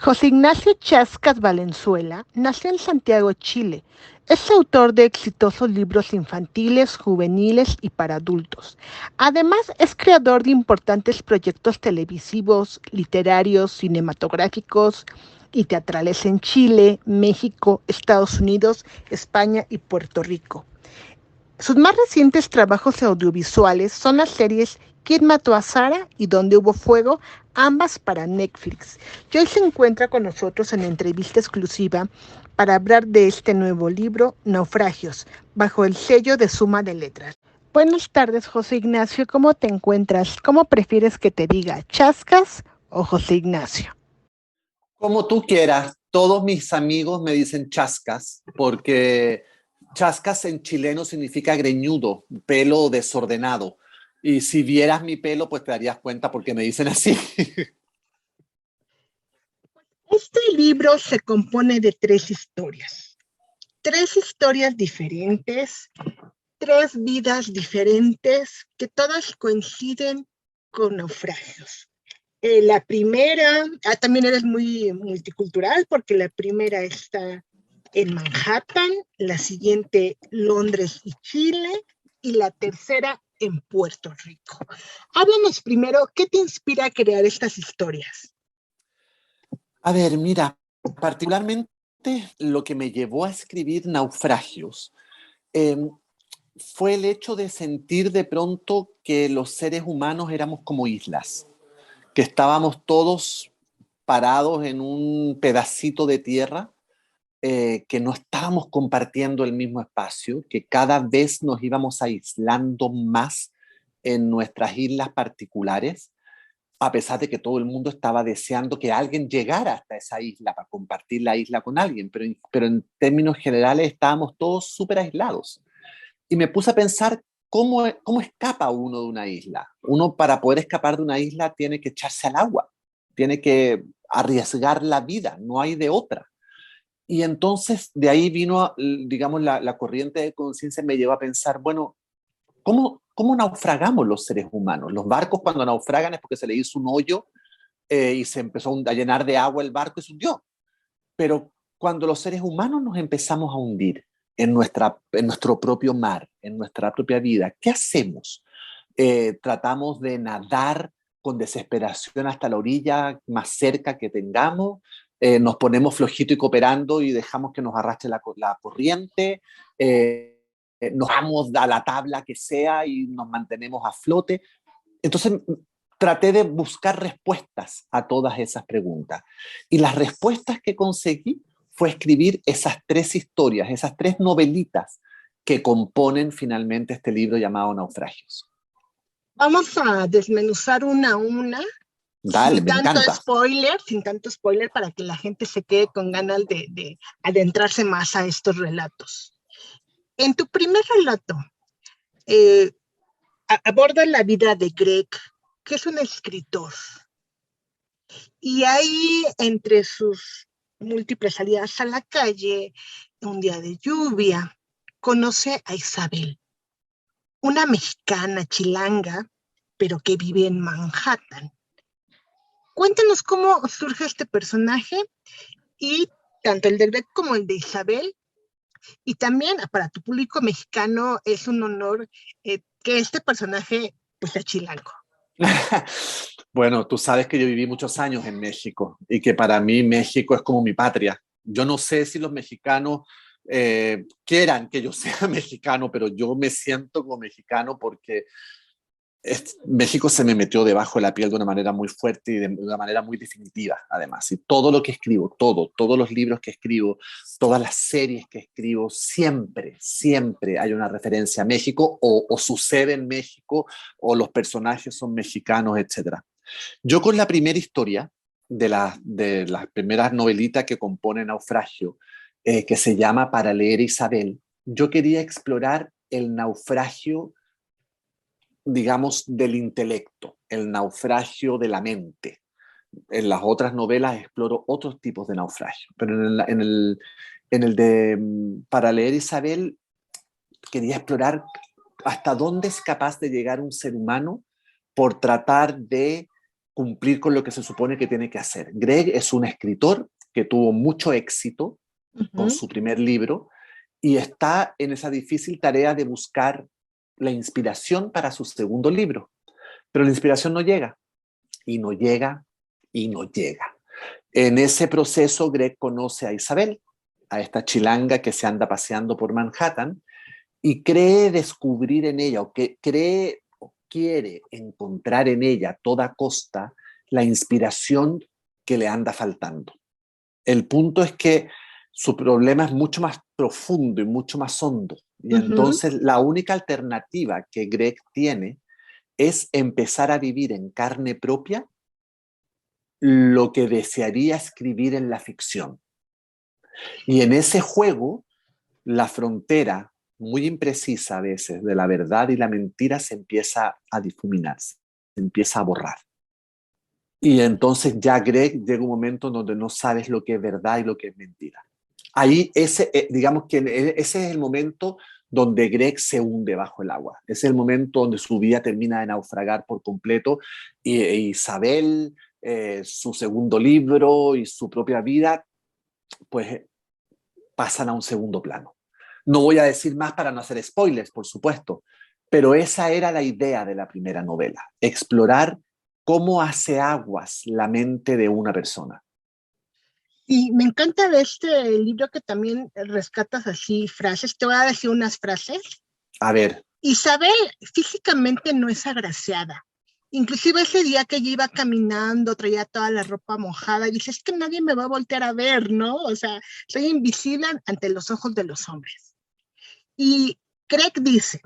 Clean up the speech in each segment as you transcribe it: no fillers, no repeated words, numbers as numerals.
José Ignacio Chascas Valenzuela nació en Santiago, Chile. Es autor de exitosos libros infantiles, juveniles y para adultos. Además, es creador de importantes proyectos televisivos, literarios, cinematográficos y teatrales en Chile, México, Estados Unidos, España y Puerto Rico. Sus más recientes trabajos audiovisuales son las series ¿Quién mató a Sara? Y Donde hubo fuego, ambas para Netflix. Y hoy se encuentra con nosotros en entrevista exclusiva para hablar de este nuevo libro, Naufragios, bajo el sello de Suma de Letras. Buenas tardes, José Ignacio. ¿Cómo te encuentras? ¿Cómo prefieres que te diga, Chascas o José Ignacio? Como tú quieras, todos mis amigos me dicen chascas, porque chascas en chileno significa greñudo, pelo desordenado. Y si vieras mi pelo, pues te darías cuenta porque me dicen así. Este libro se compone de tres historias diferentes, tres vidas diferentes que todas coinciden con naufragios. La primera, también eres muy multicultural porque la primera está en Manhattan, la siguiente Londres y Chile y la tercera en Puerto Rico. Háblanos primero, ¿qué te inspira a crear estas historias? A ver, mira, particularmente lo que me llevó a escribir Naufragios eh, fue el hecho de sentir de pronto que los seres humanos éramos como islas, que estábamos todos parados en un pedacito de tierra, que no estábamos compartiendo el mismo espacio, que cada vez nos íbamos aislando más en nuestras islas particulares, a pesar de que todo el mundo estaba deseando que alguien llegara hasta esa isla para compartir la isla con alguien, pero en términos generales estábamos todos súper aislados. Y me puse a pensar cómo escapa uno de una isla. Uno para poder escapar de una isla tiene que echarse al agua, tiene que arriesgar la vida, no hay de otra. Y entonces de ahí vino, digamos, la corriente de conciencia me llevó a pensar, bueno, ¿cómo naufragamos los seres humanos? Los barcos cuando naufragan es porque se le hizo un hoyo y se empezó a llenar de agua el barco y se hundió. Pero cuando los seres humanos nos empezamos a hundir en nuestro propio mar, en nuestra propia vida, ¿qué hacemos? Tratamos de nadar con desesperación hasta la orilla más cerca que tengamos, nos ponemos flojito y cooperando y dejamos que nos arrastre la corriente, nos vamos a la tabla que sea y nos mantenemos a flote. Entonces traté de buscar respuestas a todas esas preguntas. Y las respuestas que conseguí fue escribir esas tres historias, esas tres novelitas que componen finalmente este libro llamado Naufragios. Vamos a desmenuzar una a una, Dale, me encanta. sin tanto spoiler, para que la gente se quede con ganas de adentrarse más a estos relatos. En tu primer relato, eh, aborda la vida de Greg, que es un escritor, y ahí entre sus múltiples salidas a la calle, un día de lluvia, conoce a Isabel, una mexicana chilanga, pero que vive en Manhattan. Cuéntanos cómo surge este personaje y tanto el de Greg como el de Isabel. Y también para tu público mexicano es un honor que este personaje pues sea chilango. Bueno, tú sabes que yo viví muchos años en México y que para mí México es como mi patria. Yo no sé si los mexicanos quieran que yo sea mexicano, pero yo me siento como mexicano porque México se me metió debajo de la piel de una manera muy fuerte y de una manera muy definitiva, además. Y todo lo que escribo, todos los libros que escribo, todas las series que escribo, siempre hay una referencia a México o sucede en México o los personajes son mexicanos, etcétera. Yo con la primera historia de las primeras novelitas que compone Naufragio, que se llama Para leer Isabel, yo quería explorar el naufragio, digamos, del intelecto, el naufragio de la mente. En las otras novelas exploro otros tipos de naufragio, pero en el de Para leer Isabel quería explorar hasta dónde es capaz de llegar un ser humano por tratar de cumplir con lo que se supone que tiene que hacer. Greg es un escritor que tuvo mucho éxito con su primer libro y está en esa difícil tarea de buscar la inspiración para su segundo libro. Pero la inspiración no llega, y no llega, y no llega. En ese proceso, Greg conoce a Isabel, a esta chilanga que se anda paseando por Manhattan, y cree descubrir en ella, o que cree o quiere encontrar en ella a toda costa la inspiración que le anda faltando. El punto es que su problema es mucho más profundo y mucho más hondo. Y entonces la única alternativa que Greg tiene es empezar a vivir en carne propia lo que desearía escribir en la ficción. Y en ese juego, la frontera, muy imprecisa a veces, de la verdad y la mentira se empieza a difuminar, se empieza a borrar. Y entonces ya Greg llega un momento donde no sabes lo que es verdad y lo que es mentira. Ahí, digamos que ese es el momento donde Greg se hunde bajo el agua. Ese es el momento donde su vida termina de naufragar por completo y Isabel, su segundo libro y su propia vida, pues pasan a un segundo plano. No voy a decir más para no hacer spoilers, por supuesto, pero esa era la idea de la primera novela, explorar cómo hace aguas la mente de una persona. Y me encanta de este libro que también rescatas así frases. Te voy a decir unas frases. A ver. Isabel físicamente no es agraciada. Inclusive ese día que ella iba caminando, traía toda la ropa mojada, y dice, es que nadie me va a voltear a ver, ¿no? O sea, soy invisible ante los ojos de los hombres. Y Craig dice,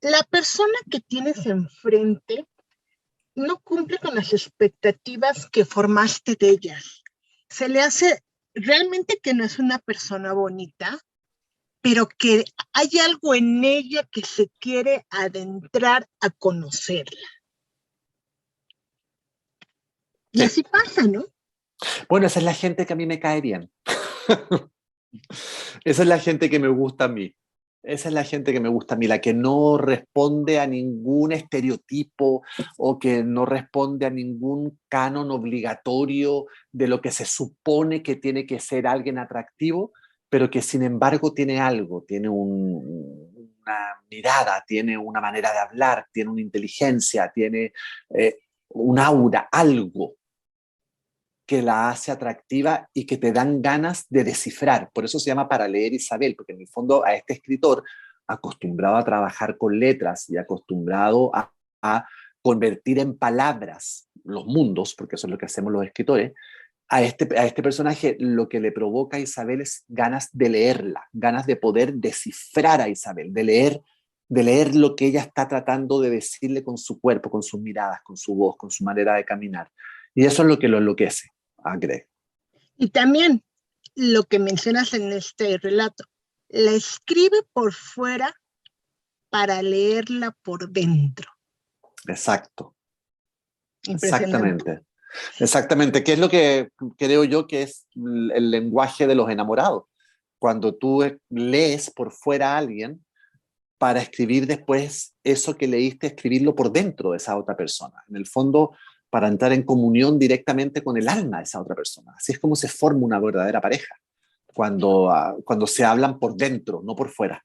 la persona que tienes enfrente no cumple con las expectativas que formaste de ellas. Se le hace realmente que no es una persona bonita, pero que hay algo en ella que se quiere adentrar a conocerla. Y Sí. así pasa, ¿no? Bueno, esa es la gente que a mí me cae bien. Esa es la gente que me gusta a mí. Esa es la gente que me gusta a mí, la que no responde a ningún estereotipo o que no responde a ningún canon obligatorio de lo que se supone que tiene que ser alguien atractivo, pero que sin embargo tiene algo, tiene una mirada, tiene una manera de hablar, tiene una inteligencia, tiene un aura, algo que la hace atractiva y que te dan ganas de descifrar. Por eso se llama Para leer Isabel, porque en el fondo a este escritor, acostumbrado a trabajar con letras y acostumbrado a convertir en palabras los mundos, porque eso es lo que hacemos los escritores, a este personaje lo que le provoca a Isabel es ganas de leerla, ganas de poder descifrar a Isabel, de leer lo que ella está tratando de decirle con su cuerpo, con sus miradas, con su voz, con su manera de caminar. Y eso es lo que lo enloquece a Greg. Y también lo que mencionas en este relato, la escribe por fuera para leerla por dentro. Exacto. Impresionante. Exactamente. Exactamente. ¿Qué es lo que creo yo que es el lenguaje de los enamorados? Cuando tú lees por fuera a alguien para escribir después eso que leíste, escribirlo por dentro de esa otra persona. En el fondo, para entrar en comunión directamente con el alma de esa otra persona. Así es como se forma una verdadera pareja, cuando se hablan por dentro, no por fuera.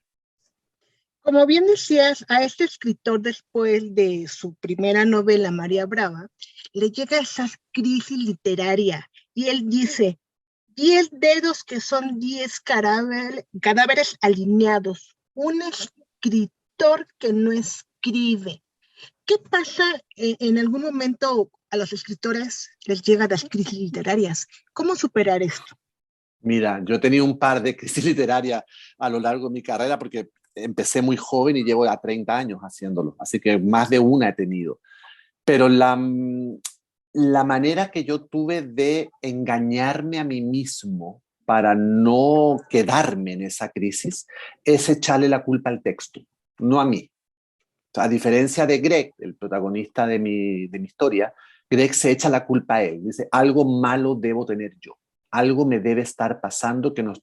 Como bien decías, a este escritor después de su primera novela, María Brava, le llega esa crisis literaria y él dice, 10 dedos que son 10 cadáveres alineados, un escritor que no escribe. ¿Qué pasa en algún momento a los escritores les llegan las crisis literarias? ¿Cómo superar esto? Mira, yo he tenido un par de crisis literarias a lo largo de mi carrera porque empecé muy joven y llevo ya 30 años haciéndolo, así que más de una he tenido. Pero la manera que yo tuve de engañarme a mí mismo para no quedarme en esa crisis es echarle la culpa al texto, no a mí. A diferencia de Greg, el protagonista de mi historia, Greg se echa la culpa a él. Dice, algo malo debo tener yo. Algo me debe estar pasando que no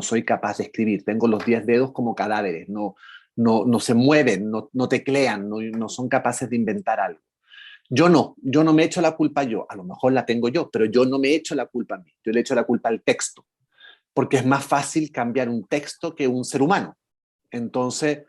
soy capaz de escribir. Tengo los 10 dedos como cadáveres, no se mueven, no teclean, no son capaces de inventar algo. yo no me echo la culpa yo, a lo mejor la tengo yo, pero yo no me echo la culpa a mí, yo le echo la culpa al texto, porque es más fácil cambiar un texto que un ser humano. Entonces,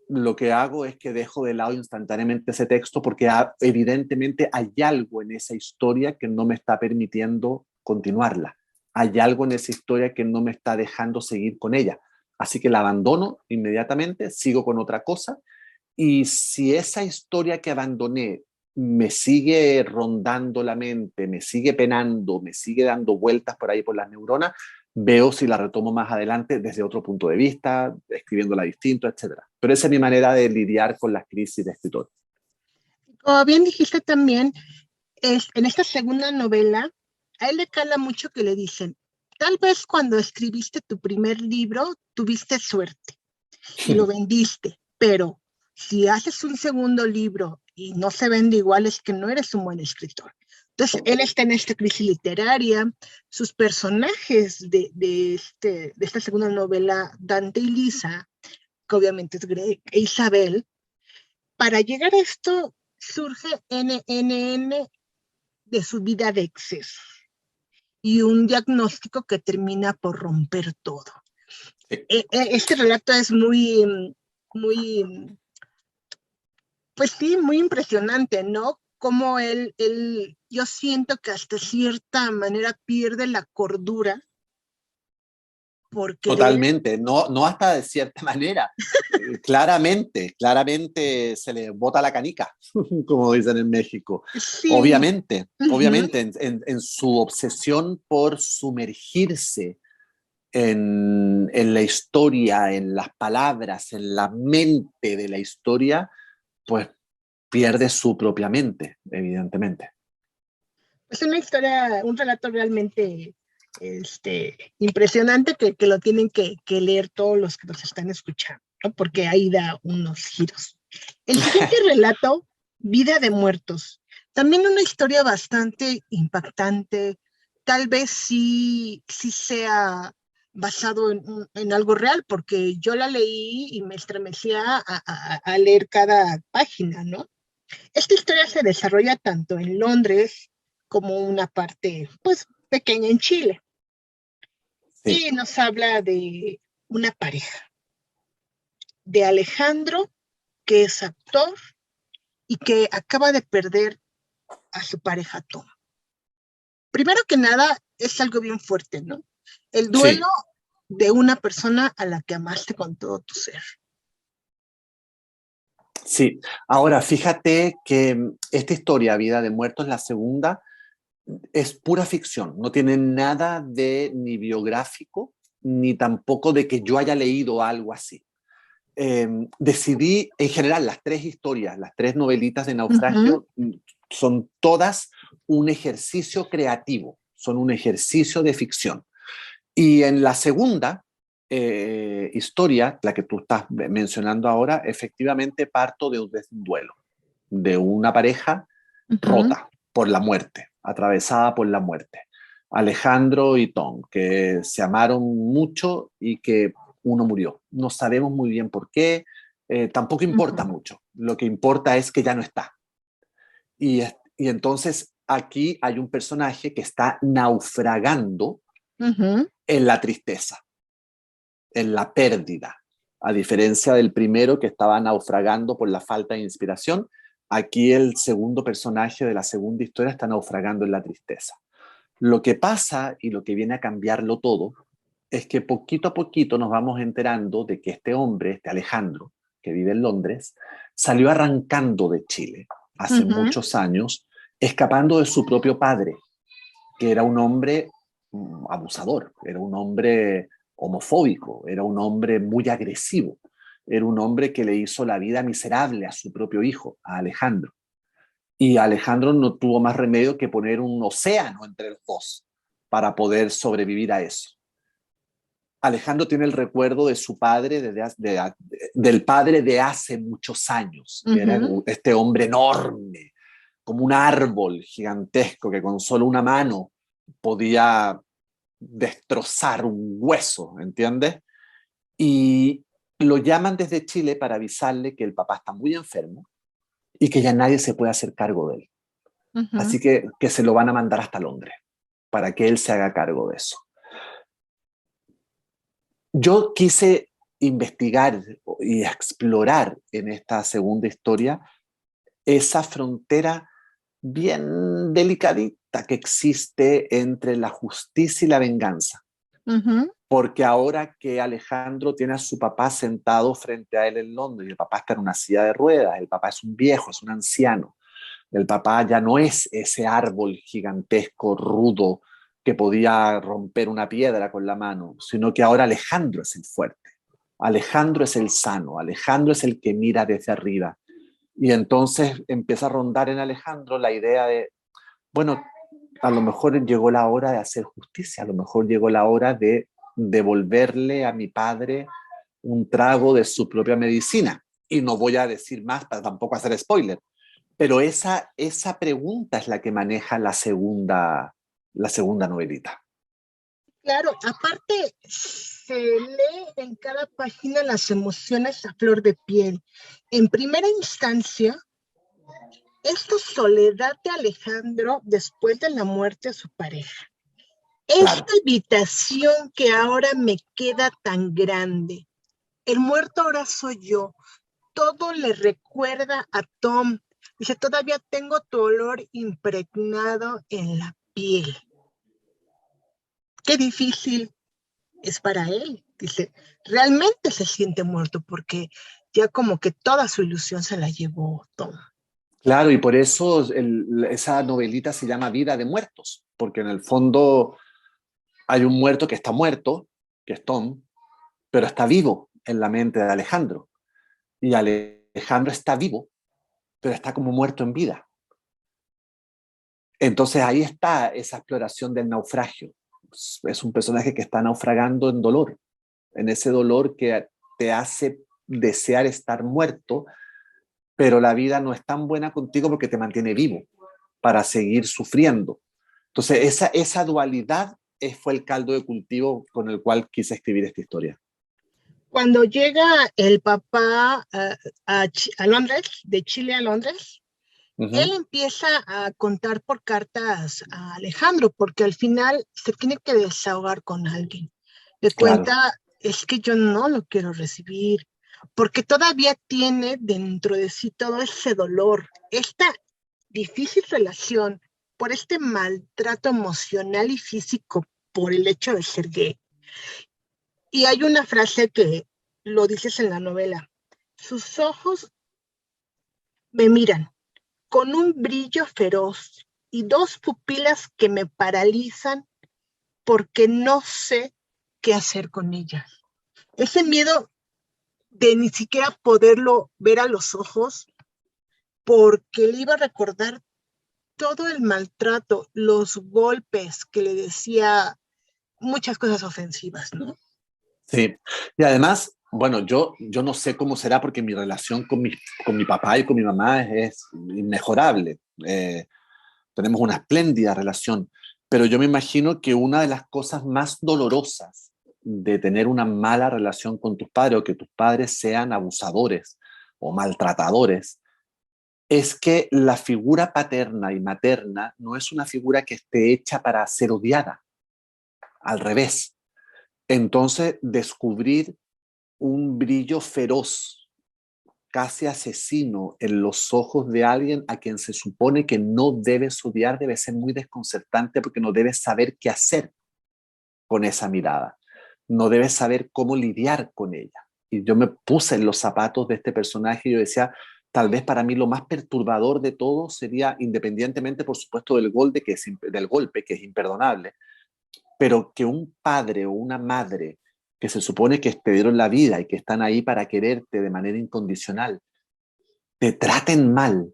lo que hago es que dejo de lado instantáneamente ese texto porque evidentemente hay algo en esa historia que no me está permitiendo continuarla. Hay algo en esa historia que no me está dejando seguir con ella. Así que la abandono inmediatamente, sigo con otra cosa. Y si esa historia que abandoné me sigue rondando la mente, me sigue penando, me sigue dando vueltas por ahí por las neuronas, veo si la retomo más adelante desde otro punto de vista, escribiéndola distinto, etcétera. Pero esa es mi manera de lidiar con las crisis de escritor. Como bien dijiste también, en esta segunda novela, a él le cala mucho que le dicen, tal vez cuando escribiste tu primer libro tuviste suerte y lo vendiste, pero si haces un segundo libro y no se vende igual es que no eres un buen escritor. Entonces, él está en esta crisis literaria, sus personajes de esta segunda novela, Dante y Lisa, que obviamente es Greg, e Isabel, para llegar a esto surge NNN de su vida de exceso y un diagnóstico que termina por romper todo. Este relato es muy, pues sí, muy impresionante, ¿no? Como yo siento que hasta cierta manera pierde la cordura por querer. Totalmente, no, no hasta de cierta manera. Claramente, claramente se le bota la canica, como dicen en México. Sí, Obviamente, uh-huh, obviamente, en su obsesión por sumergirse en la historia, en las palabras, en la mente de la historia, pues pierde su propia mente, evidentemente. es una historia, un relato realmente impresionante que lo tienen que leer todos los que nos están escuchando, ¿no? Porque ahí da unos giros. El siguiente relato, Vida de Muertos, también una historia bastante impactante, tal vez sí sea basado en algo real, porque yo la leí y me estremecía a leer cada página, ¿no? Esta historia se desarrolla tanto en Londres como una parte, pues, pequeña en Chile. Sí, Y nos habla de una pareja, de Alejandro, que es actor y que acaba de perder a su pareja Tom. Primero que nada, es algo bien fuerte, ¿no? El duelo sí, de una persona a la que amaste con todo tu ser. sí. Ahora, fíjate que esta historia, Vida de Muertos, la segunda, es pura ficción, no tiene nada de ni biográfico, ni tampoco de que yo haya leído algo así. Decidí, en general, las tres historias, las tres novelitas de Uh-huh. Naufragio, son todas un ejercicio creativo, son un ejercicio de ficción. Y en la segunda historia, la que tú estás mencionando ahora, efectivamente parto de un duelo, de una pareja Uh-huh. rota por la muerte, atravesada por la muerte. Alejandro y Tom, que se amaron mucho y que uno murió. No sabemos muy bien por qué, tampoco importa Uh-huh. mucho. Lo que importa es que ya no está. Y entonces aquí hay un personaje que está naufragando Uh-huh. en la tristeza, en la pérdida. A diferencia del primero que estaba naufragando por la falta de inspiración, aquí el segundo personaje de la segunda historia está naufragando en la tristeza. Lo que pasa y lo que viene a cambiarlo todo es que poquito a poquito nos vamos enterando de que este hombre, este Alejandro, que vive en Londres, salió arrancando de Chile hace Uh-huh. muchos años, escapando de su propio padre, que era un hombre abusador, era un hombre homofóbico, era un hombre muy agresivo, era un hombre que le hizo la vida miserable a su propio hijo, a Alejandro. Y Alejandro no tuvo más remedio que poner un océano entre los dos para poder sobrevivir a eso. Alejandro tiene el recuerdo de su padre, del padre de hace muchos años, que era Uh-huh. este hombre enorme, como un árbol gigantesco que con solo una mano podía destrozar un hueso, ¿entiendes? Y lo llaman desde Chile para avisarle que el papá está muy enfermo y que ya nadie se puede hacer cargo de él. Así que se lo van a mandar hasta Londres para que él se haga cargo de eso. Yo quise investigar y explorar en esta segunda historia esa frontera bien delicadita que existe entre la justicia y la venganza. Porque ahora que Alejandro tiene a su papá sentado frente a él en Londres, y el papá está en una silla de ruedas, el papá es un viejo, es un anciano, el papá ya no es ese árbol gigantesco, rudo, que podía romper una piedra con la mano, sino que ahora Alejandro es el fuerte, Alejandro es el sano, Alejandro es el que mira desde arriba. Y entonces empieza a rondar en Alejandro la idea de, bueno, a lo mejor llegó la hora de hacer justicia, a lo mejor llegó la hora de devolverle a mi padre un trago de su propia medicina. Y no voy a decir más para tampoco hacer spoiler, pero esa pregunta es la que maneja la segunda novelita. Claro, aparte se lee en cada página las emociones a flor de piel. En primera instancia, esta soledad de Alejandro después de la muerte de su pareja. Esta Claro. habitación que ahora me queda tan grande. El muerto ahora soy yo. Todo le recuerda a Tom. Dice, todavía tengo tu olor impregnado en la piel. Qué difícil es para él. Dice, realmente se siente muerto porque ya como que toda su ilusión se la llevó Tom. Claro, y por eso esa novelita se llama Vida de Muertos, porque en el fondo hay un muerto que está muerto, que es Tom, pero está vivo en la mente de Alejandro. Y Alejandro está vivo, pero está como muerto en vida. Entonces ahí está esa exploración del naufragio. Es un personaje que está naufragando en dolor, en ese dolor que te hace desear estar muerto, pero la vida no es tan buena contigo porque te mantiene vivo para seguir sufriendo. Entonces esa dualidad fue el caldo de cultivo con el cual quise escribir esta historia. Cuando llega el papá a Londres, de Chile a Londres, él empieza a contar por cartas a Alejandro, porque al final se tiene que desahogar con alguien. Le Claro. cuenta, es que yo no lo quiero recibir, porque todavía tiene dentro de sí todo ese dolor, esta difícil relación por este maltrato emocional y físico por el hecho de ser gay. Y hay una frase que lo dices en la novela, sus ojos me miran con un brillo feroz y dos pupilas que me paralizan porque no sé qué hacer con ellas. Ese miedo de ni siquiera poderlo ver a los ojos porque le iba a recordar todo el maltrato, los golpes que le decía, muchas cosas ofensivas, ¿no? Sí, y además, bueno, yo no sé cómo será porque mi relación con mi papá y con mi mamá es inmejorable. Tenemos una espléndida relación, pero yo me imagino que una de las cosas más dolorosas de tener una mala relación con tus padres o que tus padres sean abusadores o maltratadores es que la figura paterna y materna no es una figura que esté hecha para ser odiada, al revés. Entonces, descubrir un brillo feroz, casi asesino en los ojos de alguien a quien se supone que no debes odiar debe ser muy desconcertante porque no debes saber qué hacer con esa mirada, no debes saber cómo lidiar con ella. Y yo me puse en los zapatos de este personaje y yo decía, tal vez para mí lo más perturbador de todo sería, independientemente por supuesto del golpe que es imperdonable, pero que un padre o una madre que se supone que te dieron la vida y que están ahí para quererte de manera incondicional, te traten mal,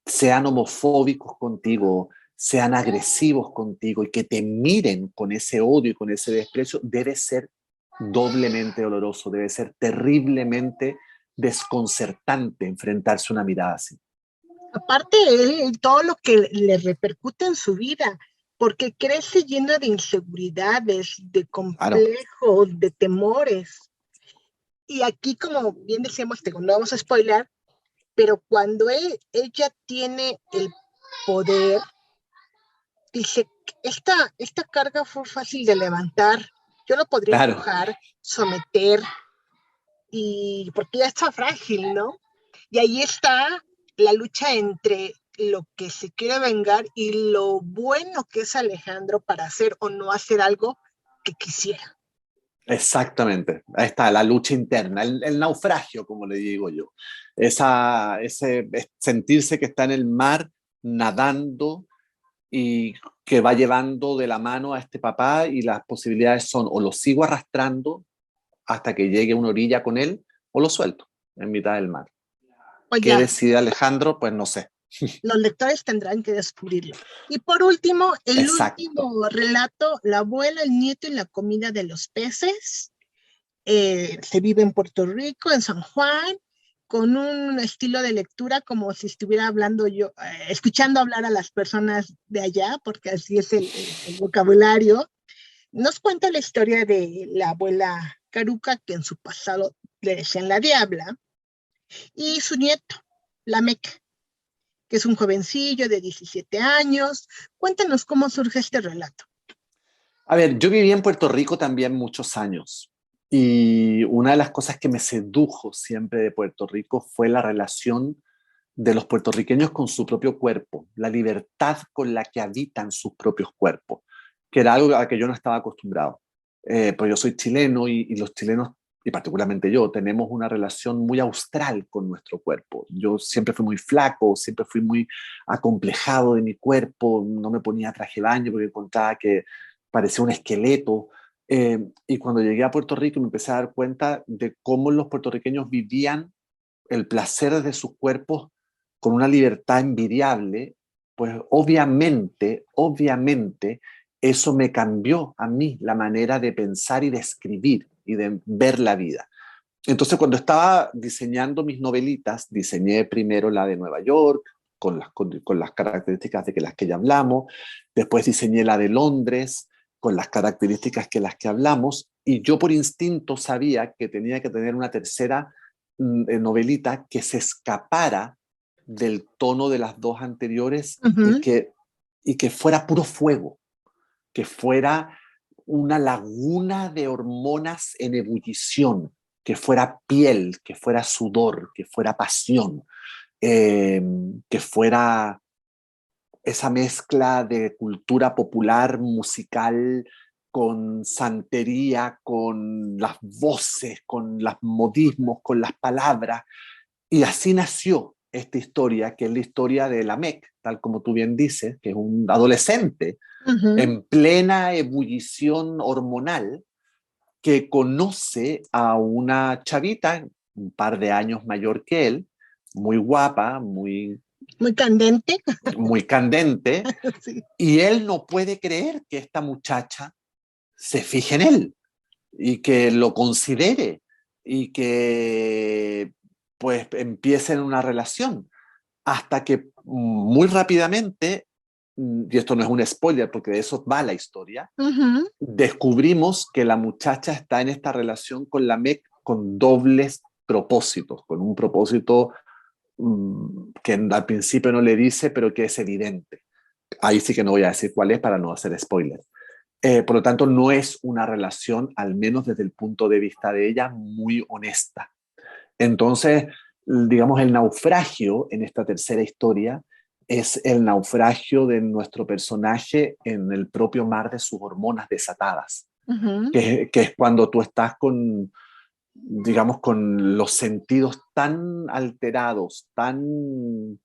sean homofóbicos contigo, sean agresivos contigo y que te miren con ese odio y con ese desprecio, debe ser doblemente doloroso, debe ser terriblemente desconcertante enfrentarse a una mirada así. Aparte, él, todo lo que le repercute en su vida, porque crece lleno de inseguridades, de Claro, complejos, de temores. Y aquí, como bien decíamos, no vamos a spoiler, pero cuando ella tiene poder, dice, esta carga fue fácil de levantar, yo lo podría Claro, empujar, someter, y porque ya está frágil, ¿no? Y ahí está la lucha entre lo que se quiere vengar y lo bueno que es Alejandro para hacer o no hacer algo que quisiera. exactamente. Ahí está, la lucha interna, el naufragio, como le digo yo. Ese sentirse que está en el mar nadando y que va llevando de la mano a este papá y las posibilidades son o lo sigo arrastrando hasta que llegue a una orilla con él o lo suelto en mitad del mar. Pues ¿Qué ya, decide Alejandro? Pues no sé. los lectores tendrán que descubrirlo. Y por último, el Exacto. último relato, la abuela, el nieto y la comida de los peces. Se vive en Puerto Rico, en San Juan, con un estilo de lectura como si estuviera hablando yo, escuchando hablar a las personas de allá, porque así es el vocabulario. Nos cuenta la historia de la abuela Caruca, que en su pasado le decían la Diabla, y su nieto, Lamec, que es un jovencillo de 17 años. Cuéntanos cómo surge este relato. A ver, yo viví en Puerto Rico también muchos años y una de las cosas que me sedujo siempre de Puerto Rico fue la relación de los puertorriqueños con su propio cuerpo, la libertad con la que habitan sus propios cuerpos, que era algo a que yo no estaba acostumbrado. Pues yo soy chileno y los chilenos, y particularmente yo, tenemos una relación muy austral con nuestro cuerpo. Yo siempre fui muy flaco, siempre fui muy acomplejado de mi cuerpo, no me ponía traje de baño porque encontraba que parecía un esqueleto. Y cuando llegué a Puerto Rico me empecé a dar cuenta de cómo los puertorriqueños vivían el placer de sus cuerpos con una libertad envidiable, pues obviamente, eso me cambió a mí la manera de pensar y de escribir y de ver la vida. Entonces, cuando estaba diseñando mis novelitas, diseñé primero la de Nueva York, con las características de que las que ya hablamos, después diseñé la de Londres, con las características que las que hablamos, y yo por instinto sabía que tenía que tener una tercera novelita que se escapara del tono de las dos anteriores Uh-huh. y que fuera puro fuego, que fuera una laguna de hormonas en ebullición, que fuera piel, que fuera sudor, que fuera pasión, que fuera esa mezcla de cultura popular, musical, con santería, con las voces, con los modismos, con las palabras. Y así nació esta historia, que es la historia de Lamec, tal como tú bien dices, que es un adolescente Uh-huh. en plena ebullición hormonal que conoce a una chavita un par de años mayor que él, muy guapa, Muy candente. muy candente, Sí. y él no puede creer que esta muchacha se fije en él y que lo considere y que pues empiecen una relación hasta que muy rápidamente, y esto no es un spoiler porque de eso va la historia, Uh-huh. descubrimos que la muchacha está en esta relación con la MEC con dobles propósitos, con un propósito que al principio no le dice, pero que es evidente. Ahí sí que no voy a decir cuál es para no hacer spoiler. Por lo tanto, no es una relación, al menos desde el punto de vista de ella, muy honesta. Entonces, digamos, el naufragio en esta tercera historia es el naufragio de nuestro personaje en el propio mar de sus hormonas desatadas, Uh-huh. que es cuando tú estás con, digamos, con los sentidos tan alterados, tan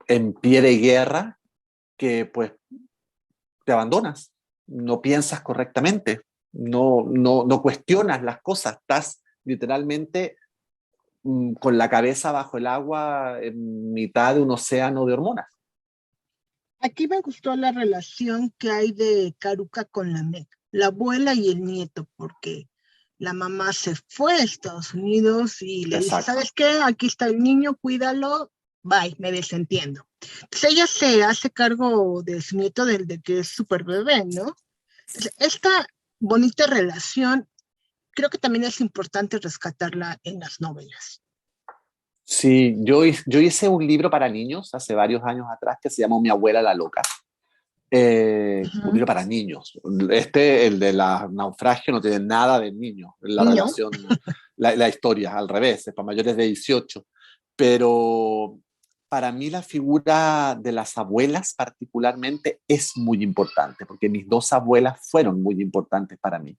en pie de guerra, que pues te abandonas, no piensas correctamente, no cuestionas las cosas, estás literalmente con la cabeza bajo el agua en mitad de un océano de hormonas. Aquí me gustó la relación que hay de Caruca con la MEC, la abuela y el nieto, porque la mamá se fue a Estados Unidos y le dice, Exacto. ¿sabes qué? Aquí está el niño, cuídalo, bye, me desentiendo. Entonces ella se hace cargo de su nieto de que es súper bebé, ¿no? Entonces, esta bonita relación creo que también es importante rescatarla en las novelas. Sí, yo hice un libro para niños hace varios años atrás que se llamó Mi abuela la loca. Un Ujú. libro para niños. Este, el de la naufragio, no tiene nada de niños, la Niño. relación, la historia, al revés, es para mayores de 18. Pero para mí la figura de las abuelas particularmente es muy importante, porque mis dos abuelas fueron muy importantes para mí.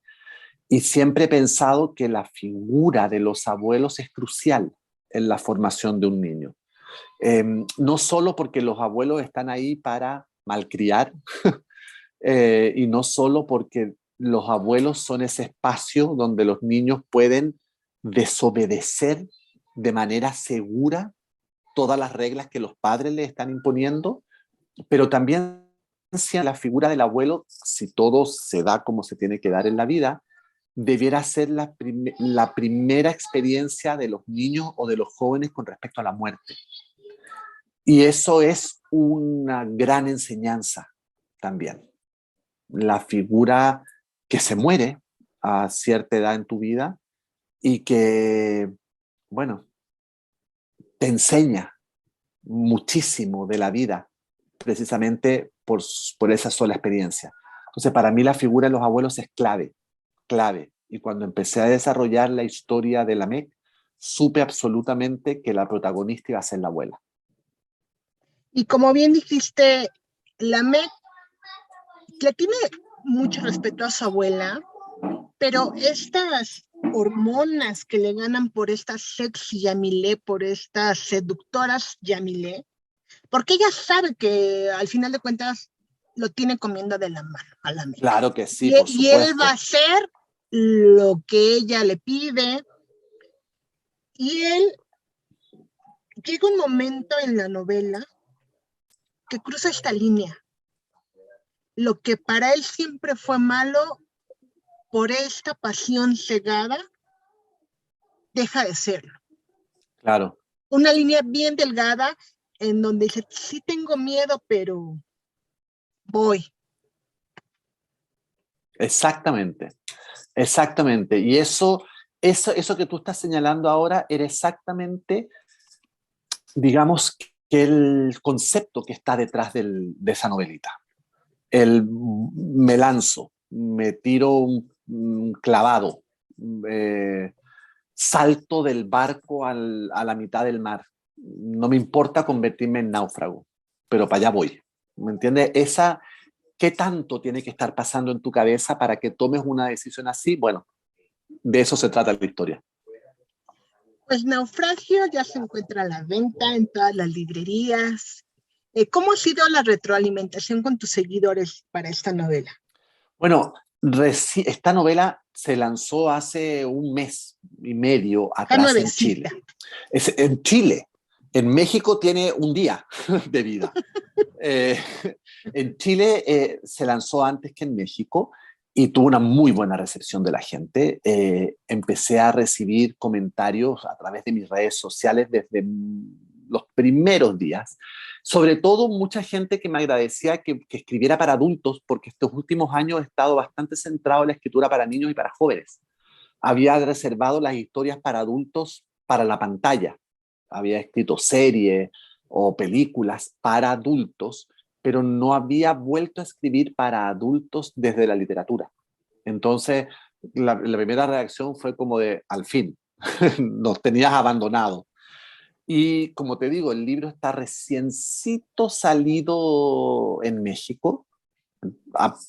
Y siempre he pensado que la figura de los abuelos es crucial en la formación de un niño. Eh, no solo porque los abuelos están ahí para malcriar, y no solo porque los abuelos son ese espacio donde los niños pueden desobedecer de manera segura todas las reglas que los padres les están imponiendo, pero también si la figura del abuelo, si todo se da como se tiene que dar en la vida, debiera ser la primera experiencia de los niños o de los jóvenes con respecto a la muerte. Y eso es una gran enseñanza también. La figura que se muere a cierta edad en tu vida y que, bueno, te enseña muchísimo de la vida, precisamente por esa sola experiencia. Entonces, para mí la figura de los abuelos es clave, clave. Y cuando empecé a desarrollar la historia de la MEC, supe absolutamente que la protagonista iba a ser la abuela. Y como bien dijiste, la Meg le tiene mucho respeto a su abuela, pero estas hormonas que le ganan por estas sexy Yamilé, por estas seductoras Yamilé, porque ella sabe que al final de cuentas lo tiene comiendo de la mano a la Meg. Claro que sí, por Y él va a supuesto. hacer lo que ella le pide. Y él llega un momento en la novela que cruza esta línea. Lo que para él siempre fue malo, por esta pasión cegada, deja de serlo. Claro, Una línea bien delgada en donde dice, sí tengo miedo, pero voy. exactamente. Exactamente. Y eso que tú estás señalando ahora era exactamente, digamos, que el concepto que está detrás de esa novelita. El me lanzo, me tiro un clavado, eh, salto del barco a la mitad del mar. No me importa convertirme en náufrago, pero para allá voy. ¿Me entiendes? ¿Qué tanto tiene que estar pasando en tu cabeza para que tomes una decisión así? Bueno, de eso se trata la historia. Pues Naufragio ya se encuentra a la venta en todas las librerías. ¿Cómo ha sido la retroalimentación con tus seguidores para esta novela? Bueno, esta novela se lanzó hace un mes y medio Está atrás en nuevecita. Chile. En Chile. En México tiene un día de vida. Eh, en Chile se lanzó antes que en México y tuvo una muy buena recepción de la gente. Empecé a recibir comentarios a través de mis redes sociales desde los primeros días. Sobre todo mucha gente que me agradecía que escribiera para adultos, porque estos últimos años he estado bastante centrado en la escritura para niños y para jóvenes. Había reservado las historias para adultos para la pantalla. Había escrito series o películas para adultos, pero no había vuelto a escribir para adultos desde la literatura. Entonces, la primera reacción fue como de, al fin, nos tenías abandonado. Y como te digo, el libro está reciencito salido en México.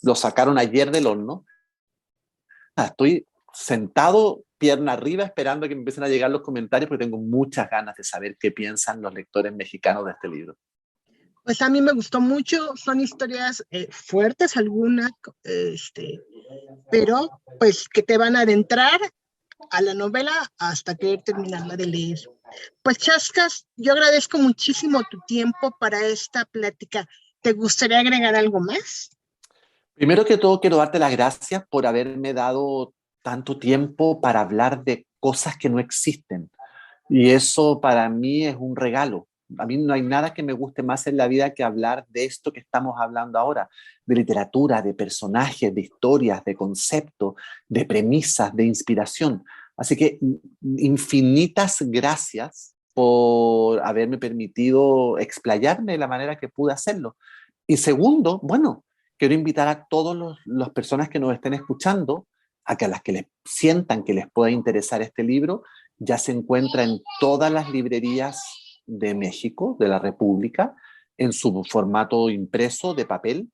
Lo sacaron ayer del horno. Estoy sentado, pierna arriba, esperando a que me empiecen a llegar los comentarios porque tengo muchas ganas de saber qué piensan los lectores mexicanos de este libro. Pues a mí me gustó mucho, son historias fuertes algunas, pero pues que te van a adentrar a la novela hasta querer terminarla de leer. Pues Chascas, yo agradezco muchísimo tu tiempo para esta plática. ¿Te gustaría agregar algo más? Primero que todo, quiero darte las gracias por haberme dado tanto tiempo para hablar de cosas que no existen. Y eso para mí es un regalo. A mí no hay nada que me guste más en la vida que hablar de esto que estamos hablando ahora, de literatura, de personajes, de historias, de conceptos, de premisas, de inspiración. Así que infinitas gracias por haberme permitido explayarme de la manera que pude hacerlo. Y segundo, bueno, quiero invitar a todas las personas que nos estén escuchando a que a las que les sientan que les pueda interesar este libro, ya se encuentra en todas las librerías de México, de la República, en su formato impreso de papel,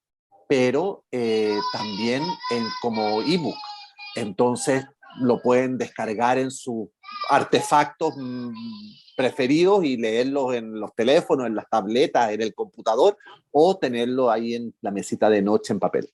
pero también como ebook. Entonces lo pueden descargar en sus artefactos preferidos y leerlos en los teléfonos, en las tabletas, en el computador o tenerlo ahí en la mesita de noche en papel.